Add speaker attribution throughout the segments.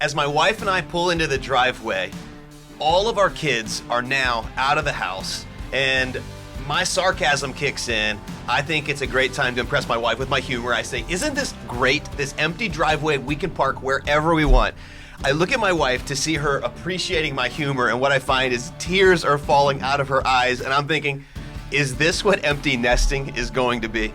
Speaker 1: As my wife and I pull into the driveway, all of our kids are now out of the house, and my sarcasm kicks in. I think it's a great time to impress my wife with my humor. I say, isn't this great? This empty driveway, we can park wherever we want. I look at my wife to see her appreciating my humor, and what I find is tears are falling out of her eyes, and I'm thinking, is this what empty nesting is going to be?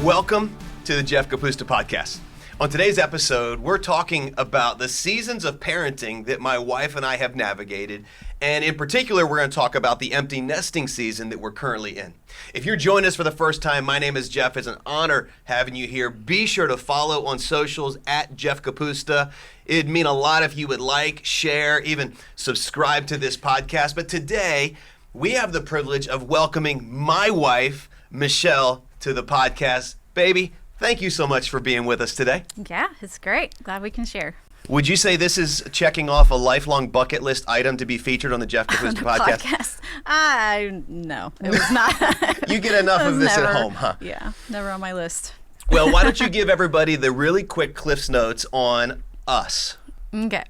Speaker 1: Welcome to the Jeff Kapusta podcast. On today's episode, we're talking about the seasons of parenting that my wife and I have navigated. And in particular, we're going to talk about the empty nesting season that we're currently in. If you're joining us for the first time, my name is Jeff. It's an honor having you here. Be sure to follow on socials at Jeff Kapusta. It'd mean a lot if you would like, share, even subscribe to this podcast. But today, we have the privilege of welcoming my wife, Michelle, to the podcast. Baby, thank you so much for being with us today.
Speaker 2: Yeah, it's great. Glad we can share.
Speaker 1: Would you say this is checking off a lifelong bucket list item to be featured on the Jeff Kapusta podcast?
Speaker 2: No, it was not.
Speaker 1: You get enough of this at home, huh?
Speaker 2: Yeah, never on my list.
Speaker 1: Well, why don't you give everybody the really quick Cliff's Notes on us?
Speaker 2: Okay.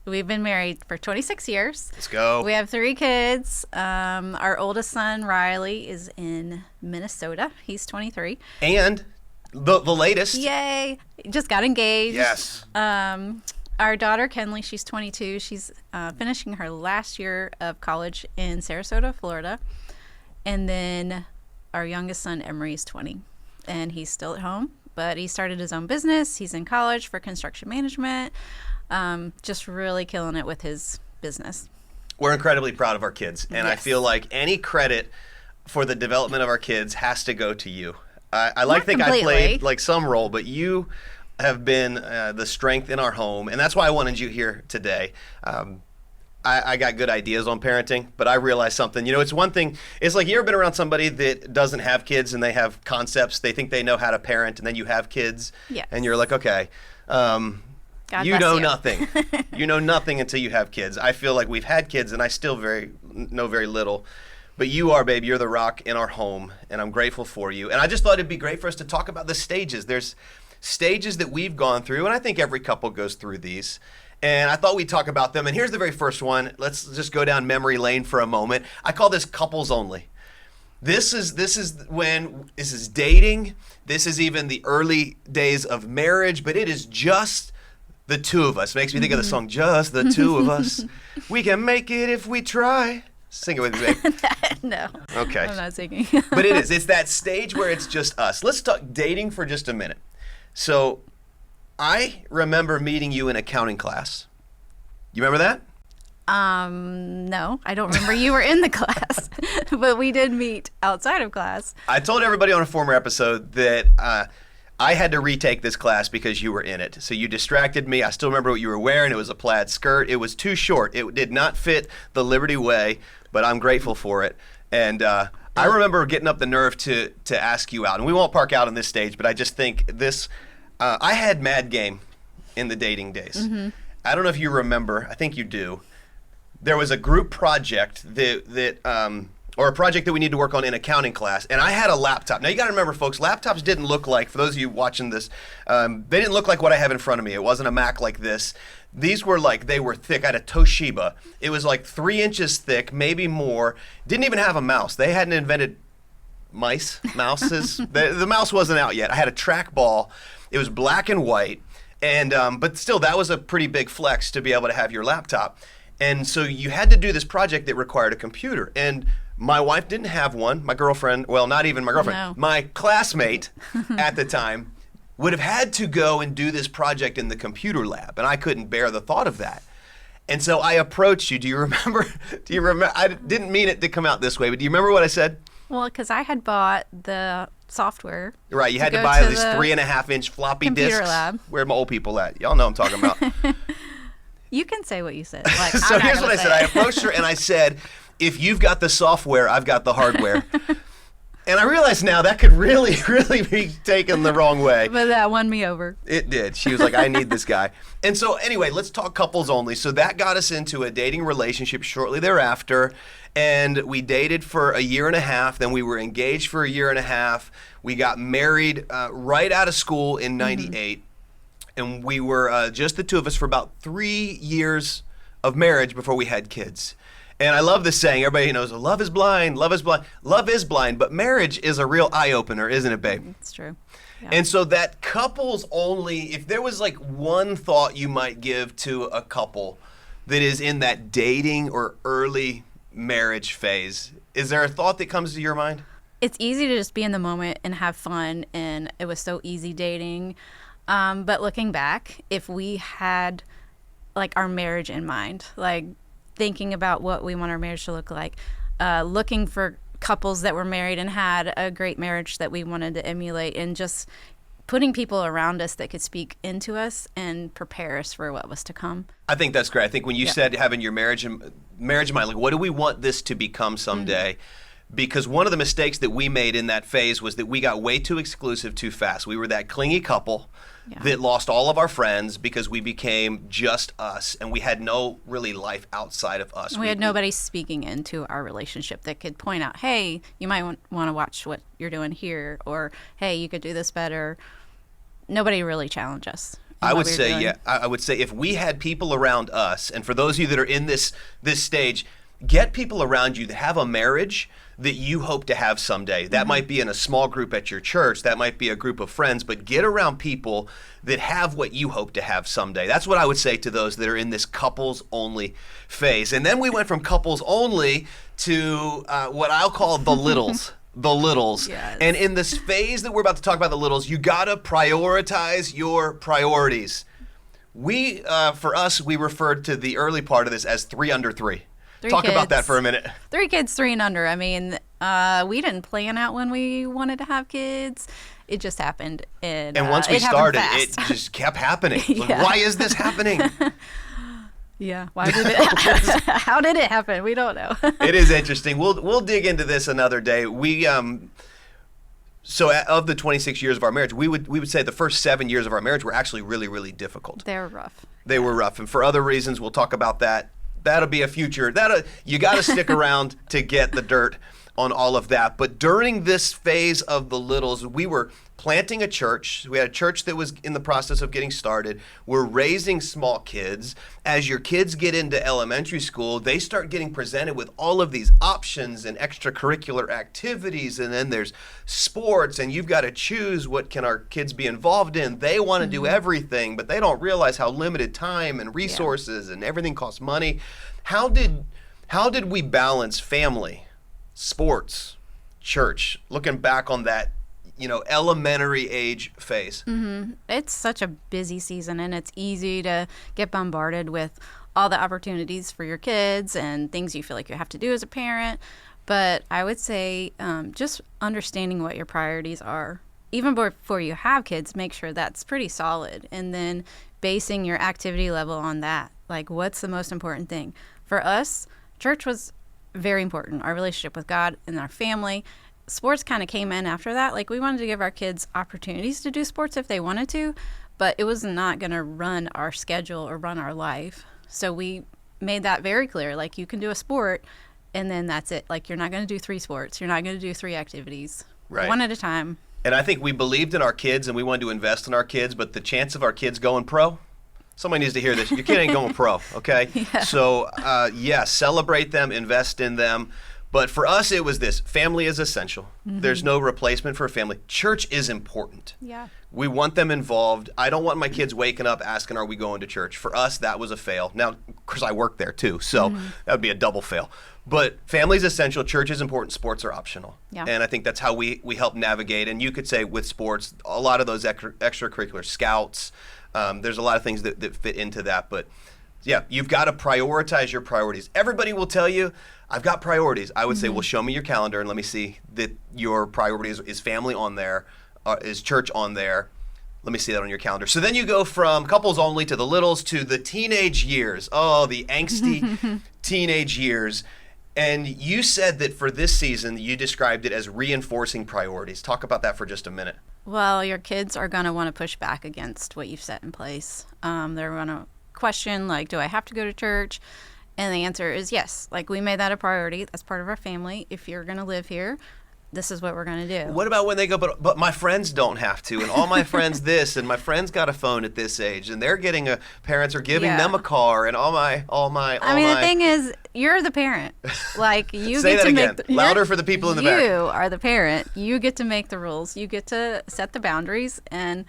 Speaker 2: We've been married for 26 years.
Speaker 1: Let's go.
Speaker 2: We have 3 kids. Our oldest son, Riley, is in Minnesota. He's 23.
Speaker 1: And the latest.
Speaker 2: Yay. Just got engaged.
Speaker 1: Yes.
Speaker 2: Our daughter, Kenley, she's 22. She's finishing her last year of college in Sarasota, Florida. And then our youngest son, Emery, is 20. And he's still at home, but he started his own business. He's in college for construction management. Just really killing it with his business.
Speaker 1: We're incredibly proud of our kids, and
Speaker 2: Yes.
Speaker 1: I feel like any credit for the development of our kids has to go to you. I like to think I played like some role, but you have been the strength in our home, and that's why I wanted you here today. I got good ideas on parenting, but I realized something. You know, it's one thing. It's like, you ever been around somebody that doesn't have kids and they have concepts, they think they know how to parent, and then you have kids,
Speaker 2: Yes.
Speaker 1: and you're like, okay,
Speaker 2: God
Speaker 1: you
Speaker 2: bless
Speaker 1: know
Speaker 2: you.
Speaker 1: nothing. You know nothing until you have kids. I feel like we've had kids, and I still know very little. But you are, babe. You're the rock in our home, and I'm grateful for you. And I just thought it'd be great for us to talk about the stages. There's stages that we've gone through, and I think every couple goes through these. And I thought we'd talk about them. And here's the very first one. Let's just go down memory lane for a moment. I call this couples only. This is dating. This is even the early days of marriage, but it is just the two of us. Makes me think of the song, Just the Two of Us. We can make it if we try. Sing it with me, babe.
Speaker 2: No.
Speaker 1: Okay.
Speaker 2: I'm not singing.
Speaker 1: But it is. It's that stage where it's just us. Let's talk dating for just a minute. So I remember meeting you in accounting class. You remember that?
Speaker 2: No, I don't remember you were in the class, but we did meet outside of class.
Speaker 1: I told everybody on a former episode that I had to retake this class because you were in it. So you distracted me. I still remember what you were wearing. It was a plaid skirt. It was too short. It did not fit the Liberty way, but I'm grateful for it. And I remember getting up the nerve to ask you out. And we won't park out on this stage, but I just think this, I had mad game in the dating days. Mm-hmm. I don't know if you remember. I think you do. There was a group project or a project that we need to work on in accounting class, and I had a laptop. Now, you got to remember, folks, laptops didn't look like, for those of you watching this, they didn't look like what I have in front of me. It wasn't a Mac like this. These were like, they were thick. I had a Toshiba. It was like 3 inches thick, maybe more. Didn't even have a mouse. They hadn't invented mouses. The mouse wasn't out yet. I had a trackball. It was black and white, and but still, that was a pretty big flex to be able to have your laptop. And so you had to do this project that required a computer. And my wife didn't have one. My girlfriend, well, not even my girlfriend,
Speaker 2: No.
Speaker 1: my classmate at the time would have had to go and do this project in the computer lab. And I couldn't bear the thought of that. And so I approached you. Do you remember? I didn't mean it to come out this way, but do you remember what I said?
Speaker 2: Well, because I had bought the software.
Speaker 1: Right, you had to
Speaker 2: go
Speaker 1: buy
Speaker 2: to
Speaker 1: these
Speaker 2: the
Speaker 1: 3.5-inch floppy
Speaker 2: computer
Speaker 1: disks.
Speaker 2: lab.
Speaker 1: Where are my old people at? Y'all know what I'm talking about.
Speaker 2: You can say what you said. Like,
Speaker 1: So
Speaker 2: I'm not
Speaker 1: here's what
Speaker 2: gonna
Speaker 1: I
Speaker 2: say
Speaker 1: said. I
Speaker 2: it.
Speaker 1: approached her and I said, if you've got the software, I've got the hardware. And I realize now that could really, really be taken the wrong way.
Speaker 2: But that won me over.
Speaker 1: It did. She was like, I need this guy. And so anyway, let's talk couples only. So that got us into a dating relationship shortly thereafter. And we dated for a year and a half. Then we were engaged for a year and a half. We got married right out of school in 98. And we were just the two of us for about 3 years of marriage before we had kids. And I love this saying. Everybody knows, love is blind, love is blind. Love is blind, but marriage is a real eye-opener, isn't it, babe?
Speaker 2: It's true. Yeah.
Speaker 1: And so that couples only, if there was like one thought you might give to a couple that is in that dating or early marriage phase, is there a thought that comes to your mind?
Speaker 2: It's easy to just be in the moment and have fun, and it was so easy dating. But looking back, if we had like our marriage in mind, like thinking about what we want our marriage to look like, looking for couples that were married and had a great marriage that we wanted to emulate, and just putting people around us that could speak into us and prepare us for what was to come.
Speaker 1: I think that's great. I think when you said having your marriage in mind, like what do we want this to become someday? Because one of the mistakes that we made in that phase was that we got way too exclusive too fast. We were that clingy couple that lost all of our friends because we became just us, and we had no really life outside of us.
Speaker 2: We had nobody speaking into our relationship that could point out, hey, you might want to watch what you're doing here, or hey, you could do this better. Nobody really challenged us.
Speaker 1: I would say, I would say if we had people around us, and for those of you that are in this stage, get people around you that have a marriage that you hope to have someday. That might be in a small group at your church. That might be a group of friends. But get around people that have what you hope to have someday. That's what I would say to those that are in this couples-only phase. And then we went from couples-only to what I'll call the littles. The littles.
Speaker 2: Yes.
Speaker 1: And in this phase that we're about to talk about, the littles, you got to prioritize your priorities. We, for us, we referred to the early part of this as 3 under 3. Talk about that for a minute.
Speaker 2: 3 kids, 3 and under. I mean, we didn't plan out when we wanted to have kids. It just happened. And
Speaker 1: once we started, it just kept happening. Like, why is this happening?
Speaker 2: Yeah. Why did it? How did it happen? We don't know.
Speaker 1: It is interesting. We'll dig into this another day. We so of the 26 years of our marriage, we would say the first 7 years of our marriage were actually really, really difficult.
Speaker 2: They were rough.
Speaker 1: They were rough, and for other reasons, we'll talk about that. That'll be a future. You got to stick around to get the dirt on all of that. But during this phase of the littles, we were planting a church. We had a church that was in the process of getting started. We're raising small kids. As your kids get into elementary school, they start getting presented with all of these options and extracurricular activities. And then there's sports, and you've got to choose what can our kids be involved in. They want to do everything, but they don't realize how limited time and resources and everything costs money. How did we balance family, sports, church, looking back on that, elementary age phase?
Speaker 2: It's such a busy season, and it's easy to get bombarded with all the opportunities for your kids and things you feel like you have to do as a parent. But I would say just understanding what your priorities are. Even before you have kids, make sure that's pretty solid, and then basing your activity level on that. Like, what's the most important thing? For us, church was very important. Our relationship with God and our family. Sports kind of came in after that. Like, we wanted to give our kids opportunities to do sports if they wanted to, but it was not going to run our schedule or run our life. So we made that very clear. Like, you can do a sport, and then that's it. Like, you're not going to do 3 sports. You're not going to do 3 activities.
Speaker 1: Right.
Speaker 2: One at a time.
Speaker 1: And I think we believed in our kids, and we wanted to invest in our kids, but the chance of our kids going pro, somebody needs to hear this. Your kid ain't going pro, okay?
Speaker 2: Yeah.
Speaker 1: So, celebrate them, invest in them. But for us, it was this. Family is essential. There's no replacement for family. Church is important.
Speaker 2: Yeah.
Speaker 1: We want them involved. I don't want my kids waking up asking, are we going to church? For us, that was a fail. Now, of course, I work there too, so that would be a double fail. But family is essential. Church is important. Sports are optional.
Speaker 2: Yeah.
Speaker 1: And I think that's how we help navigate. And you could say with sports, a lot of those extracurricular scouts, there's a lot of things that fit into that. But yeah, you've got to prioritize your priorities. Everybody will tell you, I've got priorities. I would say, well, show me your calendar and let me see that your priorities is family on there, is church on there. Let me see that on your calendar. So then you go from couples only to the littles to the teenage years. Oh, the angsty teenage years. And you said that for this season, you described it as reinforcing priorities. Talk about that for just a minute.
Speaker 2: Well, your kids are going to want to push back against what you've set in place. They're going to question, like, do I have to go to church? And the answer is yes. Like, we made that a priority. That's part of our family. If you're going to live here, this is what we're going to do.
Speaker 1: What about when they go, but my friends don't have to, and all my friends this, and my friends got a phone at this age, and they're getting parents are giving them a car, and all my.
Speaker 2: The thing is, you're the parent. Like, you
Speaker 1: Say
Speaker 2: get
Speaker 1: that
Speaker 2: to
Speaker 1: again.
Speaker 2: make
Speaker 1: Louder for the people in the back.
Speaker 2: You are the parent. You get to make the rules. You get to set the boundaries, and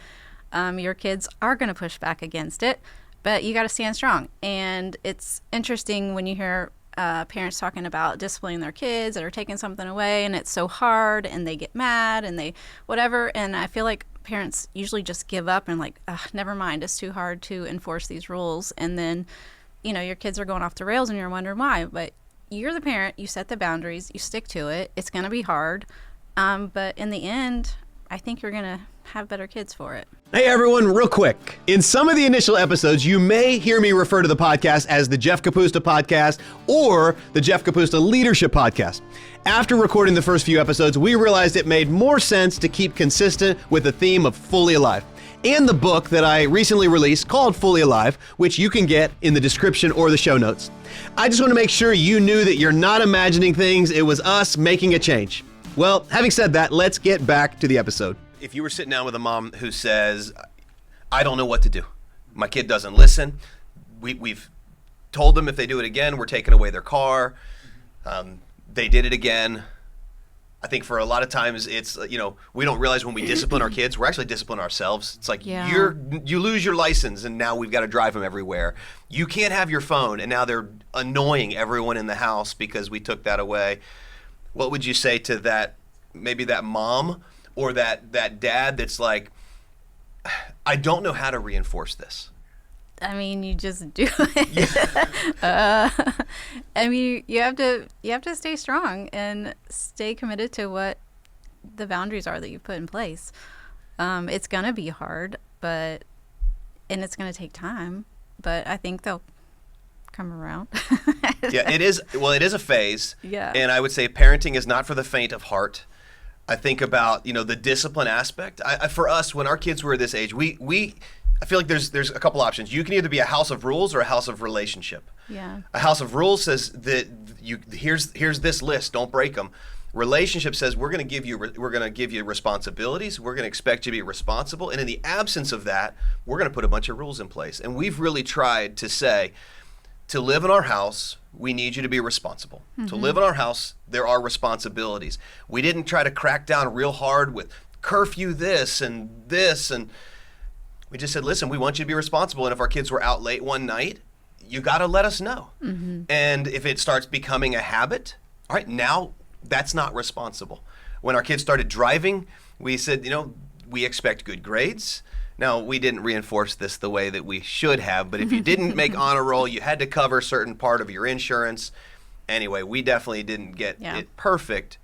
Speaker 2: your kids are going to push back against it, but you got to stand strong. And it's interesting when you hear parents talking about disciplining their kids that are taking something away, and it's so hard, and they get mad, and they whatever. And I feel like parents usually just give up and like, never mind, it's too hard to enforce these rules. And then, your kids are going off the rails, and you're wondering why. But you're the parent. You set the boundaries. You stick to it. It's going to be hard, but in the end, I think you're going to have better kids for it.
Speaker 3: Hey everyone, real quick. In some of the initial episodes, you may hear me refer to the podcast as the Jeff Kapusta Podcast or the Jeff Kapusta Leadership Podcast. After recording the first few episodes, we realized it made more sense to keep consistent with the theme of Fully Alive and the book that I recently released called Fully Alive, which you can get in the description or the show notes. I just want to make sure you knew that you're not imagining things. It was us making a change. Well, having said that, let's get back to the episode.
Speaker 1: If you were sitting down with a mom who says, I don't know what to do. My kid doesn't listen. We've told them if they do it again, we're taking away their car. They did it again. I think for a lot of times it's, we don't realize when we discipline our kids, we're actually disciplining ourselves. It's like you lose your license and now we've got to drive them everywhere. You can't have your phone and now they're annoying everyone in the house because we took that away. What would you say to that, maybe that mom or that dad that's like, I don't know how to reinforce this?
Speaker 2: I mean, you just do it. You have to stay strong and stay committed to what the boundaries are that you put in place. It's gonna be hard, and it's gonna take time, but I think they'll come around.
Speaker 1: Yeah, it is. Well, it is a phase.
Speaker 2: Yeah.
Speaker 1: And I would say parenting is not for the faint of heart. I think about, the discipline aspect. For us, when our kids were this age, I feel like there's a couple options. You can either be a house of rules or a house of relationship.
Speaker 2: Yeah.
Speaker 1: A house of rules says that here's this list, don't break them. Relationship says we're going to give you responsibilities. We're going to expect you to be responsible, and in the absence of that, we're going to put a bunch of rules in place. And we've really tried to say, to live in our house, we need you to be responsible. Mm-hmm. To live in our house, there are responsibilities. We didn't try to crack down real hard with curfew this, and we just said, listen, we want you to be responsible. And if our kids were out late one night, you got to let us know. Mm-hmm. And if it starts becoming a habit, all right, now that's not responsible. When our kids started driving, we said, we expect good grades. Now, we didn't reinforce this the way that we should have, but if you didn't make honor roll, you had to cover a certain part of your insurance. Anyway, we definitely didn't get it perfect,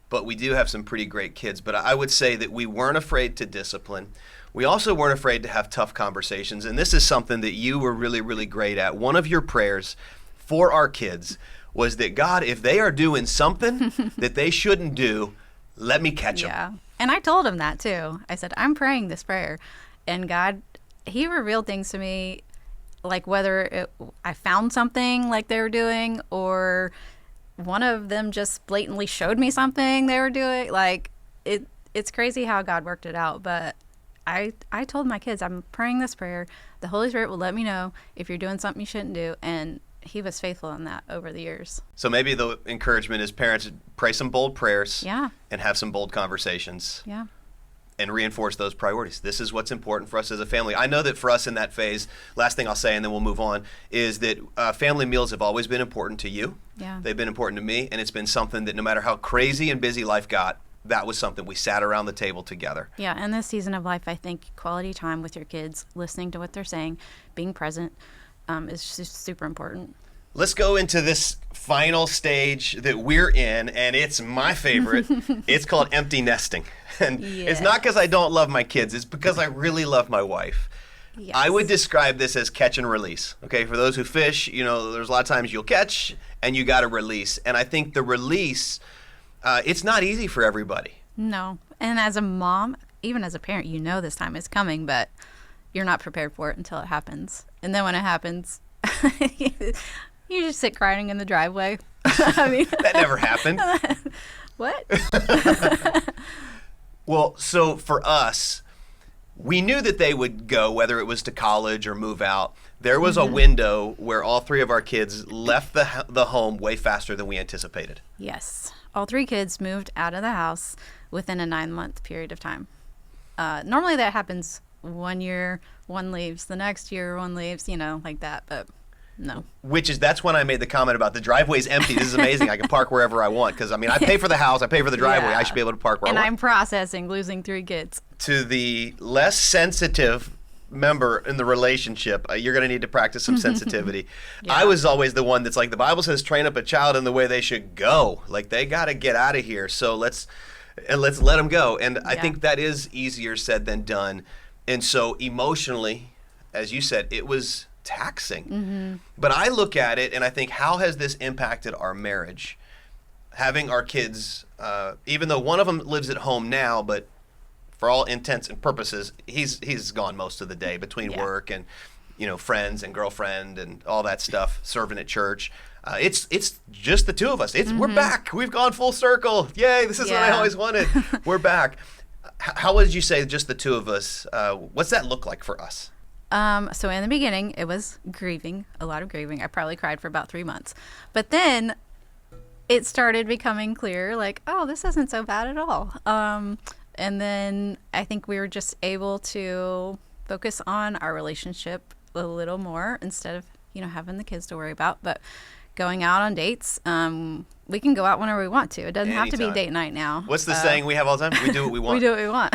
Speaker 1: but we do have some pretty great kids. But I would say that we weren't afraid to discipline. We also weren't afraid to have tough conversations, and this is something that you were really, really great at. One of your prayers for our kids was that, God, if they are doing something that they shouldn't do, let me catch them.
Speaker 2: Yeah, and I told him that too. I said, I'm praying this prayer. And God, he revealed things to me, like whether I found something like they were doing, or one of them just blatantly showed me something they were doing. Like, it's crazy how God worked it out. But I told my kids, I'm praying this prayer. The Holy Spirit will let me know if you're doing something you shouldn't do. And he was faithful in that over the years.
Speaker 1: So maybe the encouragement is parents, pray some bold prayers.
Speaker 2: Yeah.
Speaker 1: And have some bold conversations.
Speaker 2: Yeah.
Speaker 1: And reinforce those priorities. This is what's important for us as a family. I know that for us in that phase, last thing I'll say and then we'll move on, is that family meals have always been important to you.
Speaker 2: Yeah.
Speaker 1: They've been important to me, and it's been something that no matter how crazy and busy life got, that was something we sat around the table together.
Speaker 2: Yeah, in this season of life, I think quality time with your kids, listening to what they're saying, being present, is just super important.
Speaker 1: Let's go into this final stage that we're in, and it's my favorite. It's called empty nesting. And it's not because I don't love my kids. It's because I really love my wife.
Speaker 2: Yes.
Speaker 1: I would describe this as catch and release. Okay, for those who fish, there's a lot of times you'll catch and you got to release. And I think the release, it's not easy for everybody.
Speaker 2: No. And as a mom, even as a parent, this time is coming, but you're not prepared for it until it happens. And then when it happens, you just sit crying in the driveway. I mean,
Speaker 1: That never happened.
Speaker 2: what?
Speaker 1: Well, so for us, we knew that they would go, whether it was to college or move out. There was a window where all three of our kids left the home way faster than we anticipated.
Speaker 2: Yes. All 3 kids moved out of the house within a 9-month period of time. Normally that happens 1 year, one leaves. The next year, one leaves, like that. But no.
Speaker 1: That's when I made the comment about the driveway's empty. This is amazing. I can park wherever I want because, I pay for the house. I pay for the driveway.
Speaker 2: Yeah.
Speaker 1: I should be able to park where I want.
Speaker 2: And I'm processing losing 3 kids.
Speaker 1: To the less sensitive member in the relationship, you're going to need to practice some sensitivity.
Speaker 2: Yeah.
Speaker 1: I was always the one that's like, the Bible says train up a child in the way they should go. Like, they got to get out of here. So let's let them go. And I think that is easier said than done. And so emotionally, as you said, it was taxing. But I look at it and I think, how has this impacted our marriage? Having our kids, even though one of them lives at home now, but for all intents and purposes, he's gone most of the day between work and friends and girlfriend and all that stuff, serving at church. It's just the 2 of us. We're back. We've gone full circle. Yay! This is what I always wanted. We're back. How would you say just the 2 of us? What's that look like for us?
Speaker 2: So in the beginning, it was grieving, a lot of grieving. I probably cried for about 3 months. But then it started becoming clear, like, oh, this isn't so bad at all. And then I think we were just able to focus on our relationship a little more instead of, having the kids to worry about. But going out on dates, we can go out whenever we want to. It doesn't have to be
Speaker 1: Anytime.
Speaker 2: date night now.
Speaker 1: What's the saying we have all the time? We do what we want.
Speaker 2: We do what we want.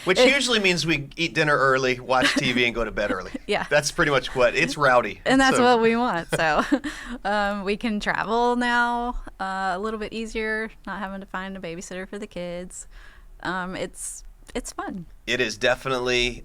Speaker 1: Which usually means we eat dinner early, watch TV, and go to bed early.
Speaker 2: Yeah.
Speaker 1: That's pretty much it's rowdy.
Speaker 2: And that's
Speaker 1: So-
Speaker 2: what we want. So we can travel now a little bit easier, not having to find a babysitter for the kids. It's fun.
Speaker 1: It is definitely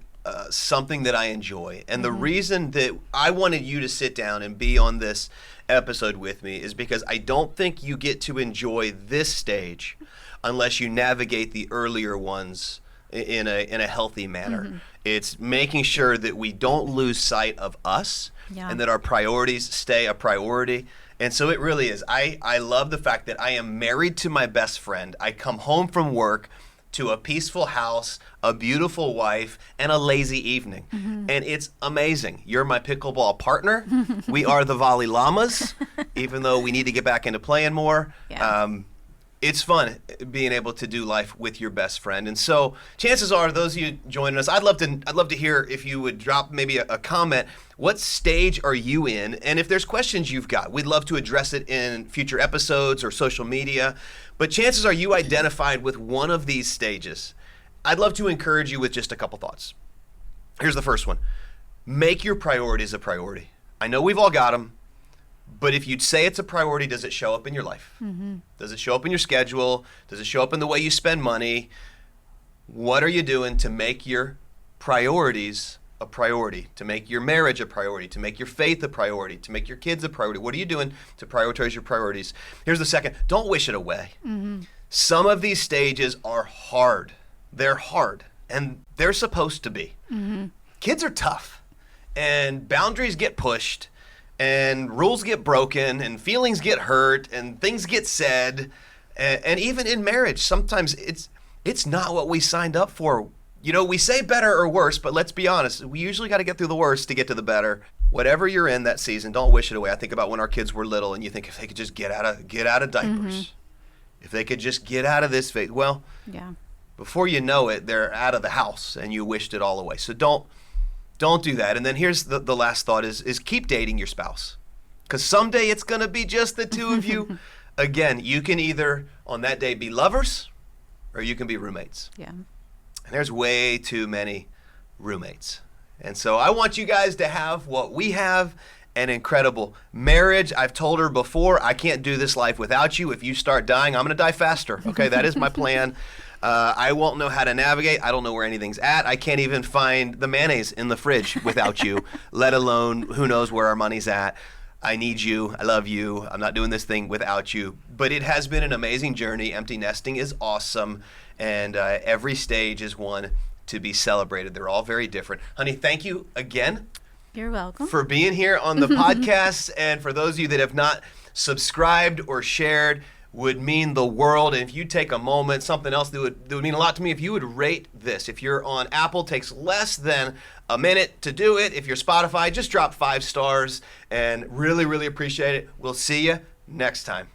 Speaker 1: something that I enjoy. And the reason that I wanted you to sit down and be on this episode with me is because I don't think you get to enjoy this stage unless you navigate the earlier ones in a healthy manner. It's making sure that we don't lose sight of us and that our priorities stay a priority. And so it really is. I love the fact that I am married to my best friend. I come home from work to a peaceful house, a beautiful wife, and a lazy evening. And it's amazing. You're my pickleball partner. We are the volley llamas, even though we need to get back into playing more.
Speaker 2: Yeah.
Speaker 1: It's fun being able to do life with your best friend. And so chances are, those of you joining us, I'd love to hear if you would drop maybe a comment. What stage are you in? And if there's questions you've got, we'd love to address it in future episodes or social media. But chances are you identified with one of these stages. I'd love to encourage you with just a couple thoughts. Here's the first one. Make your priorities a priority. I know we've all got them. But if you'd say it's a priority, does it show up in your life? Does it show up in your schedule? Does it show up in the way you spend money? What are you doing to make your priorities a priority, to make your marriage a priority, to make your faith a priority, to make your kids a priority? What are you doing to prioritize your priorities? Here's the second. Don't wish it away. Some of these stages are hard. They're hard, and they're supposed to be. Kids are tough, and boundaries get pushed, and rules get broken, and feelings get hurt, and things get said, and even in marriage, sometimes it's not what we signed up for. We say better or worse, but let's be honest, we usually got to get through the worst to get to the better. Whatever you're in that season, don't wish it away. I think about when our kids were little, and you think, if they could just get out of diapers, if they could just get out of this phase, well, before you know it, they're out of the house, and you wished it all away. So don't do that. And then here's the last thought is keep dating your spouse. Because someday it's going to be just the 2 of you. Again, you can either on that day be lovers or you can be roommates.
Speaker 2: Yeah.
Speaker 1: And there's way too many roommates. And so I want you guys to have what we have, an incredible marriage. I've told her before, I can't do this life without you. If you start dying, I'm going to die faster. Okay, that is my plan. I won't know how to navigate. I don't know where anything's at. I can't even find the mayonnaise in the fridge without you, let alone who knows where our money's at. I need you. I love you. I'm not doing this thing without you. But it has been an amazing journey. Empty nesting is awesome, and every stage is one to be celebrated. They're all very different. Honey, thank you again.
Speaker 2: You're welcome.
Speaker 1: For being here on the podcast, and for those of you that have not subscribed or shared, would mean the world. And if you take a moment, something else that would mean a lot to me, if you would rate this. If you're on Apple, takes less than a minute to do it. If you're Spotify, just drop 5 stars, and really, really appreciate it. We'll see you next time.